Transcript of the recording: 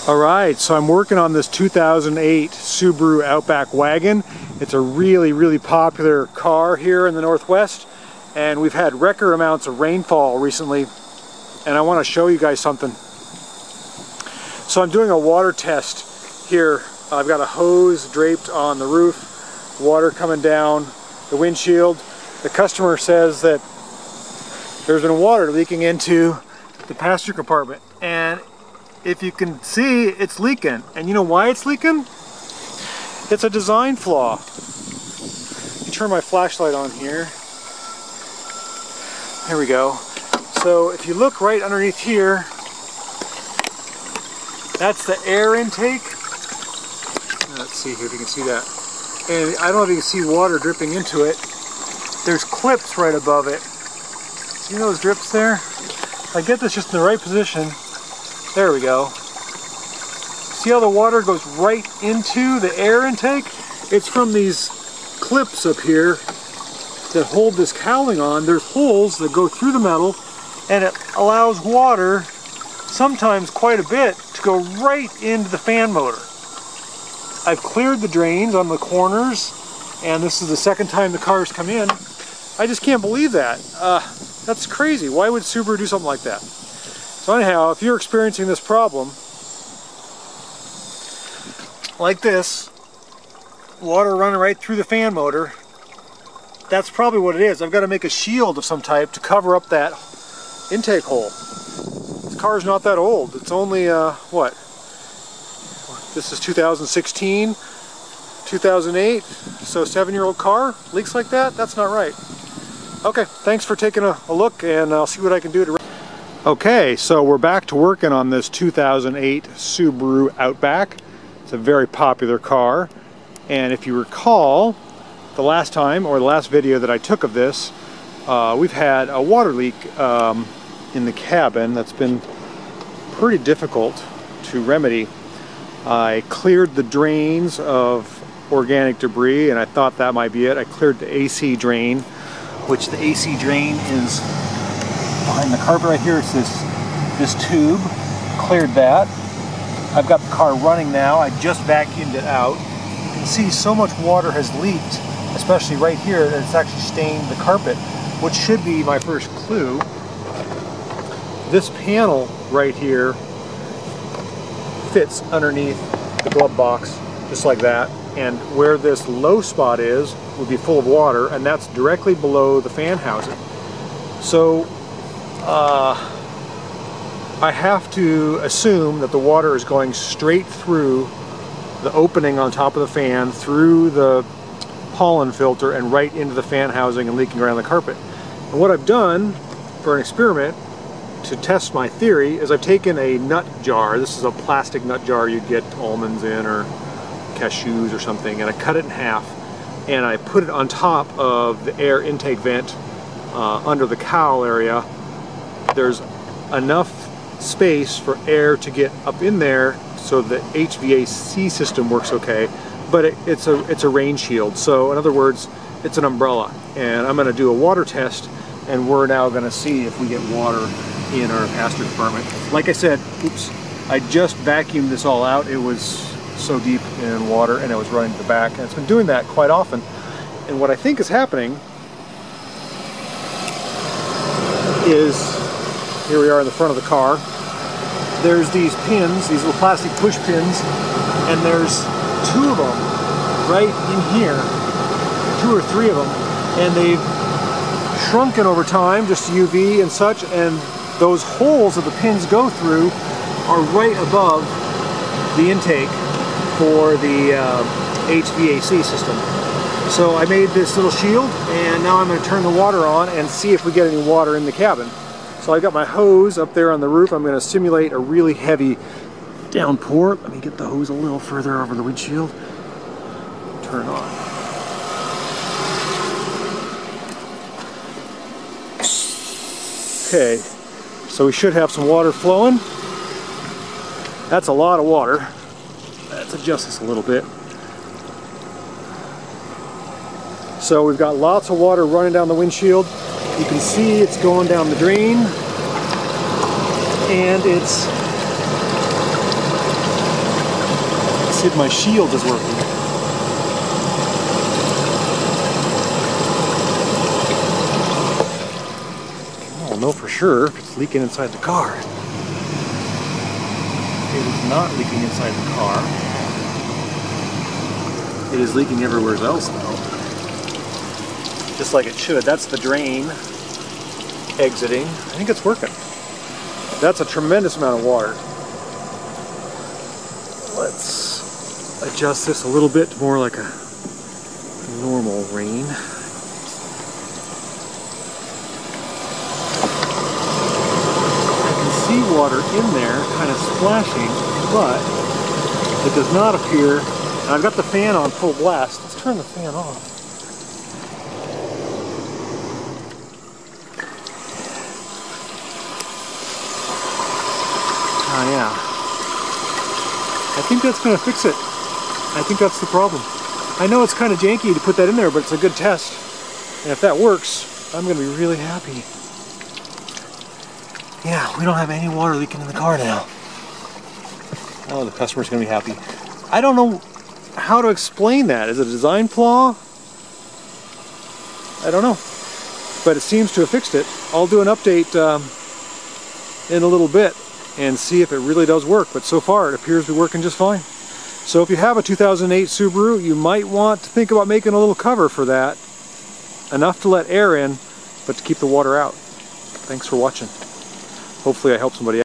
Alright, so I'm working on this 2008 Subaru Outback wagon. It's a really popular car here in the Northwest, and we've had record amounts of rainfall recently, and I want to show you guys something. So I'm doing a water test here. I've got a hose draped on the roof, water coming down the windshield. The customer says that there's been water leaking into the passenger compartment, and if you can see, it's leaking. And you know why it's leaking? It's a design flaw. Let me turn my flashlight on here. There we go. So if you look right underneath here, that's the air intake. Let's see here if you can see that. And I don't know if you can see water dripping into it. There's clips right above it. See those drips there? If I get this just in the right position, there we go. See how the water goes right into the air intake? It's from these clips up here that hold this cowling on. There's holes that go through the metal, and it allows water, sometimes quite a bit, to go right into the fan motor. I've cleared the drains on the corners, and this is the second time the car's come in. I just can't believe that. That's crazy. Why would Subaru do something like that? So anyhow, if you're experiencing this problem, like this, water running right through the fan motor, that's probably what it is. I've got to make a shield of some type to cover up that intake hole. This car's not that old. It's only, what? This is 2016, 2008, so 7-year-old car, leaks like that? That's not right. Okay, thanks for taking a look, and I'll see what I can do to... Okay, so we're back to working on this 2008 Subaru Outback. It's a very popular car, and if you recall, the last time, or the last video that I took of this, we've had a water leak in the cabin that's been pretty difficult to remedy. I cleared the drains of organic debris, and I thought that might be it. I cleared the AC drain, which the AC drain is behind the carpet right here. It's this tube. Cleared that. I've got the car running now. I just vacuumed it out. You can see so much water has leaked, especially right here, that it's actually stained the carpet, which should be my first clue. This panel right here fits underneath the glove box, just like that. And where this low spot is would be full of water, and that's directly below the fan housing. So I have to assume that the water is going straight through the opening on top of the fan, through the pollen filter, and right into the fan housing and leaking around the carpet. And what I've done for an experiment to test my theory is I've taken a nut jar. This is a plastic nut jar you'd get almonds in or cashews or something, and I cut it in half and I put it on top of the air intake vent under the cowl area. There's enough space for air to get up in there so the HVAC system works okay, but it's a rain shield. So in other words, it's an umbrella, and I'm going to do a water test, and we're now going to see if we get water in our passenger compartment. Like I said, oops, I just vacuumed this all out. It was so deep in water, and it was running to the back, and it's been doing that quite often. And what I think is happening is, here we are in the front of the car, there's these pins, these little plastic push pins, and there's 2 of them right in here, 2 or 3 of them, and they've shrunken over time, just UV and such, and those holes that the pins go through are right above the intake for the HVAC system. So I made this little shield, and now I'm going to turn the water on and see if we get any water in the cabin. So I've got my hose up there on the roof. I'm going to simulate a really heavy downpour. Let me get the hose a little further over the windshield. Turn on. Okay, so we should have some water flowing. That's a lot of water. Let's adjust this a little bit. So we've got lots of water running down the windshield. You can see it's going down the drain, and it's see if my shield is working. I'll know for sure if it's leaking inside the car. It is not leaking inside the car. It is leaking everywhere else though. Just like it should. That's the drain exiting. I think it's working. That's a tremendous amount of water. Let's adjust this a little bit more like a normal rain. I can see water in there kind of splashing, but it does not appear. And I've got the fan on full blast. Let's turn the fan off. Oh yeah. I think that's going to fix it. I think that's the problem. I know it's kind of janky to put that in there, but it's a good test. And if that works, I'm going to be really happy. Yeah, we don't have any water leaking in the car now. Oh, the customer's going to be happy. I don't know how to explain that. Is it a design flaw? I don't know. But it seems to have fixed it. I'll do an update in a little bit and see if it really does work, but so far it appears to be working just fine. So if you have a 2008 Subaru, you might want to think about making a little cover for that. Enough to let air in, but to keep the water out. Thanks for watching. Hopefully I helped somebody out.